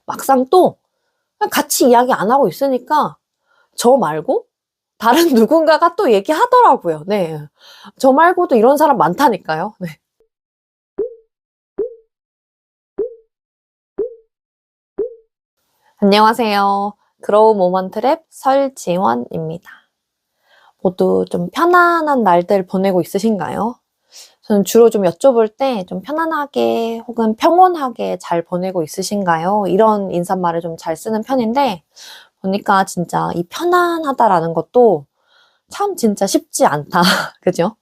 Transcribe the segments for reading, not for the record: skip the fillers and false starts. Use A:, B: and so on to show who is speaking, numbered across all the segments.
A: 막상 또 그냥 같이 이야기 안 하고 있으니까 저 말고 다른 누군가가 또 얘기하더라고요. 네. 저 말고도 이런 사람 많다니까요. 네. 안녕하세요. 그로우 모먼트랩 설지원입니다. 모두 좀 편안한 날들 보내고 있으신가요? 저는 주로 좀 여쭤볼 때 좀 편안하게 혹은 평온하게 잘 보내고 있으신가요? 이런 인사말을 좀 잘 쓰는 편인데 보니까 진짜 이 편안하다라는 것도 참 진짜 쉽지 않다. 그죠?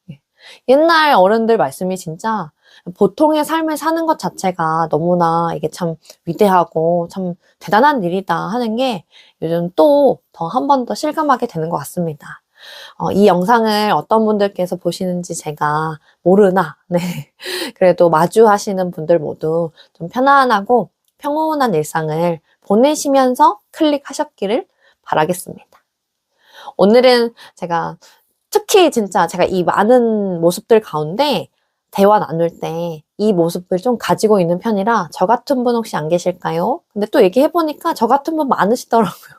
A: 옛날 어른들 말씀이 진짜 보통의 삶을 사는 것 자체가 너무나 이게 참 위대하고 참 대단한 일이다 하는 게 요즘 또 더 한 번 더 실감하게 되는 것 같습니다. 이 영상을 어떤 분들께서 보시는지 제가 모르나, 네. 그래도 마주하시는 분들 모두 좀 편안하고 평온한 일상을 보내시면서 클릭하셨기를 바라겠습니다. 오늘은 제가 특히 진짜 제가 이 많은 모습들 가운데 대화 나눌 때 이 모습을 좀 가지고 있는 편이라 저 같은 분 혹시 안 계실까요? 근데 또 얘기해보니까 저 같은 분 많으시더라고요.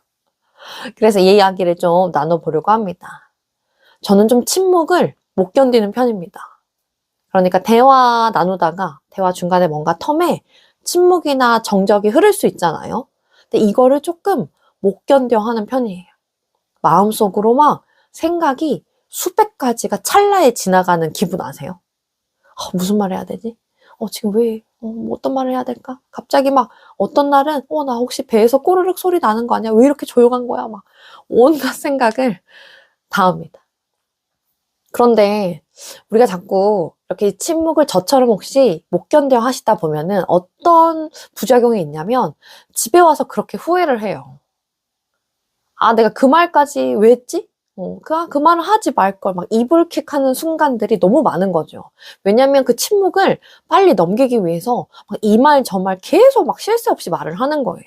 A: 그래서 이 이야기를 좀 나눠보려고 합니다. 저는 좀 침묵을 못 견디는 편입니다. 그러니까 대화 나누다가 대화 중간에 뭔가 텀에 침묵이나 정적이 흐를 수 있잖아요. 근데 이거를 조금 못 견뎌 하는 편이에요. 마음속으로 막 생각이 수백 가지가 찰나에 지나가는 기분 아세요? 무슨 말 해야 되지? 지금 왜, 뭐 어떤 말을 해야 될까? 갑자기 막 어떤 날은, 나 혹시 배에서 꼬르륵 소리 나는 거 아니야? 왜 이렇게 조용한 거야? 막 온갖 생각을 다 합니다. 그런데 우리가 자꾸 이렇게 침묵을 저처럼 혹시 못 견뎌 하시다 보면은 어떤 부작용이 있냐면 집에 와서 그렇게 후회를 해요. 내가 그 말까지 왜 했지? 그 말을 하지 말걸 막 이불킥 하는 순간들이 너무 많은 거죠. 왜냐면 그 침묵을 빨리 넘기기 위해서 이 말 저 말 계속 막 쉴 새 없이 말을 하는 거예요.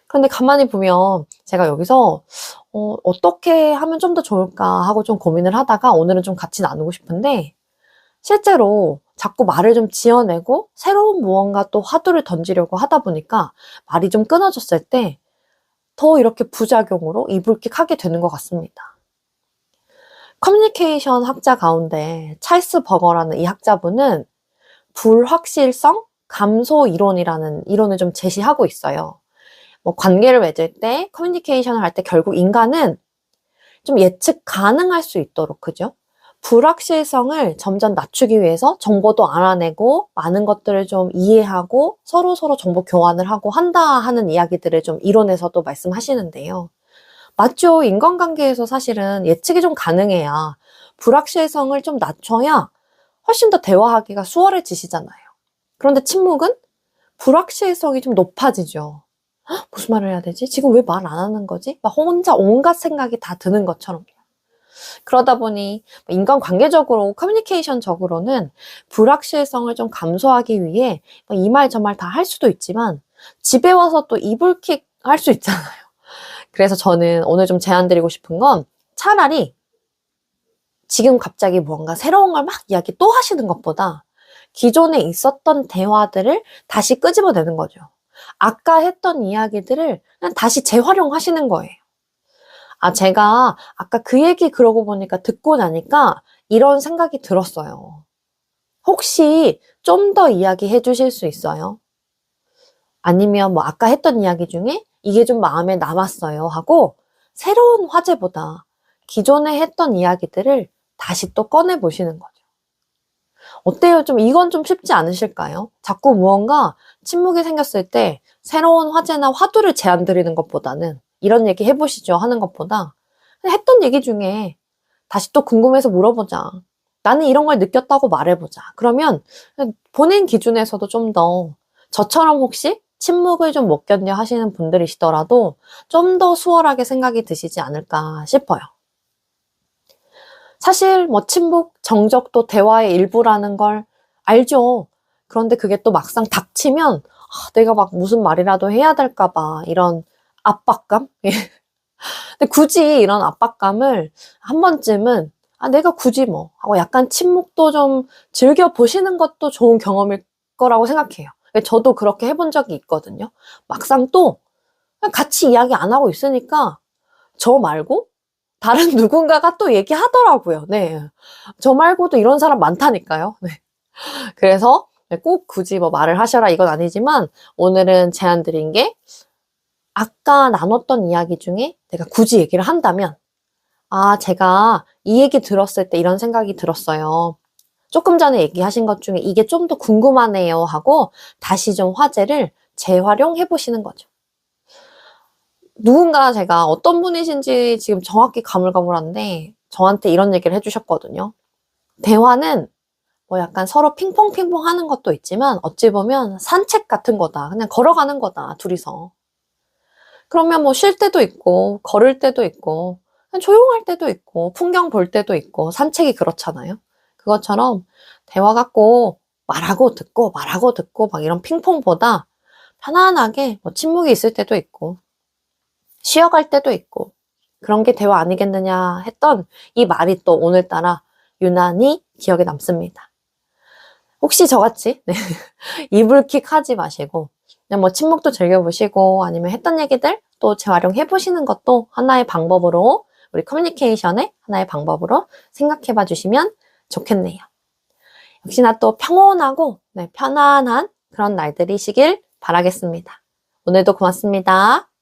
A: 그런데 가만히 보면 제가 여기서 어떻게 하면 좀 더 좋을까 하고 좀 고민을 하다가 오늘은 좀 같이 나누고 싶은데 실제로 자꾸 말을 좀 지어내고 새로운 무언가 또 화두를 던지려고 하다 보니까 말이 좀 끊어졌을 때 더 이렇게 부작용으로 이불킥하게 되는 것 같습니다. 커뮤니케이션 학자 가운데 찰스 버거라는 이 학자분은 불확실성 감소 이론이라는 이론을 좀 제시하고 있어요. 관계를 맺을 때 커뮤니케이션을 할 때 결국 인간은 좀 예측 가능할 수 있도록, 그죠? 불확실성을 점점 낮추기 위해서 정보도 알아내고 많은 것들을 좀 이해하고 서로 정보 교환을 하고 한다 하는 이야기들을 좀 이론에서도 말씀하시는데요. 맞죠? 인간관계에서 사실은 예측이 좀 가능해야 불확실성을 좀 낮춰야 훨씬 더 대화하기가 수월해지시잖아요. 그런데 침묵은 불확실성이 좀 높아지죠. 무슨 말을 해야 되지? 지금 왜 말 안 하는 거지? 막 혼자 온갖 생각이 다 드는 것처럼. 그러다 보니 인간관계적으로 커뮤니케이션적으로는 불확실성을 좀 감소하기 위해 이 말 저 말 다 할 수도 있지만 집에 와서 또 이불킥 할 수 있잖아요. 그래서 저는 오늘 좀 제안드리고 싶은 건 차라리 지금 갑자기 뭔가 새로운 걸 막 이야기 또 하시는 것보다 기존에 있었던 대화들을 다시 끄집어내는 거죠. 아까 했던 이야기들을 그냥 다시 재활용하시는 거예요. 제가 아까 그 얘기 그러고 보니까 듣고 나니까 이런 생각이 들었어요. 혹시 좀 더 이야기해 주실 수 있어요? 아니면 아까 했던 이야기 중에 이게 좀 마음에 남았어요 하고 새로운 화제보다 기존에 했던 이야기들을 다시 또 꺼내 보시는 거죠. 어때요? 이건 좀 쉽지 않으실까요? 자꾸 무언가 침묵이 생겼을 때 새로운 화제나 화두를 제안 드리는 것보다는 이런 얘기 해보시죠 하는 것보다 했던 얘기 중에 다시 또 궁금해서 물어보자. 나는 이런 걸 느꼈다고 말해보자. 그러면 본인 기준에서도 좀 더 저처럼 혹시 침묵을 좀 못 견뎌 하시는 분들이시더라도 좀 더 수월하게 생각이 드시지 않을까 싶어요. 사실 침묵, 정적도 대화의 일부라는 걸 알죠. 그런데 그게 또 막상 닥치면 내가 막 무슨 말이라도 해야 될까 봐 이런 압박감? 근데 굳이 이런 압박감을 한 번쯤은 내가 굳이 하고 약간 침묵도 좀 즐겨보시는 것도 좋은 경험일 거라고 생각해요. 저도 그렇게 해본 적이 있거든요. 막상 또 그냥 같이 이야기 안 하고 있으니까 저 말고 다른 누군가가 또 얘기하더라고요. 네. 저 말고도 이런 사람 많다니까요. 네. 그래서 꼭 굳이 뭐 말을 하셔라 이건 아니지만 오늘은 제안 드린 게 아까 나눴던 이야기 중에 내가 굳이 얘기를 한다면 아, 제가 이 얘기 들었을 때 이런 생각이 들었어요. 조금 전에 얘기하신 것 중에 이게 좀 더 궁금하네요 하고 다시 좀 화제를 재활용해 보시는 거죠. 누군가 제가 어떤 분이신지 지금 정확히 가물가물한데 저한테 이런 얘기를 해주셨거든요. 대화는 뭐 약간 서로 핑퐁핑퐁 하는 것도 있지만 어찌 보면 산책 같은 거다. 그냥 걸어가는 거다, 둘이서. 그러면 뭐 쉴 때도 있고, 걸을 때도 있고, 그냥 조용할 때도 있고, 풍경 볼 때도 있고, 산책이 그렇잖아요. 그것처럼 대화 갖고 말하고 듣고, 말하고 듣고, 막 이런 핑퐁보다 편안하게 뭐 침묵이 있을 때도 있고, 쉬어갈 때도 있고, 그런 게 대화 아니겠느냐 했던 이 말이 또 오늘따라 유난히 기억에 남습니다. 혹시 저같이 네. 이불킥 하지 마시고 그냥 뭐 침묵도 즐겨보시고 아니면 했던 얘기들 또 재활용해보시는 것도 하나의 방법으로 우리 커뮤니케이션의 하나의 방법으로 생각해봐 주시면 좋겠네요. 역시나 또 평온하고 네, 편안한 그런 날들이시길 바라겠습니다. 오늘도 고맙습니다.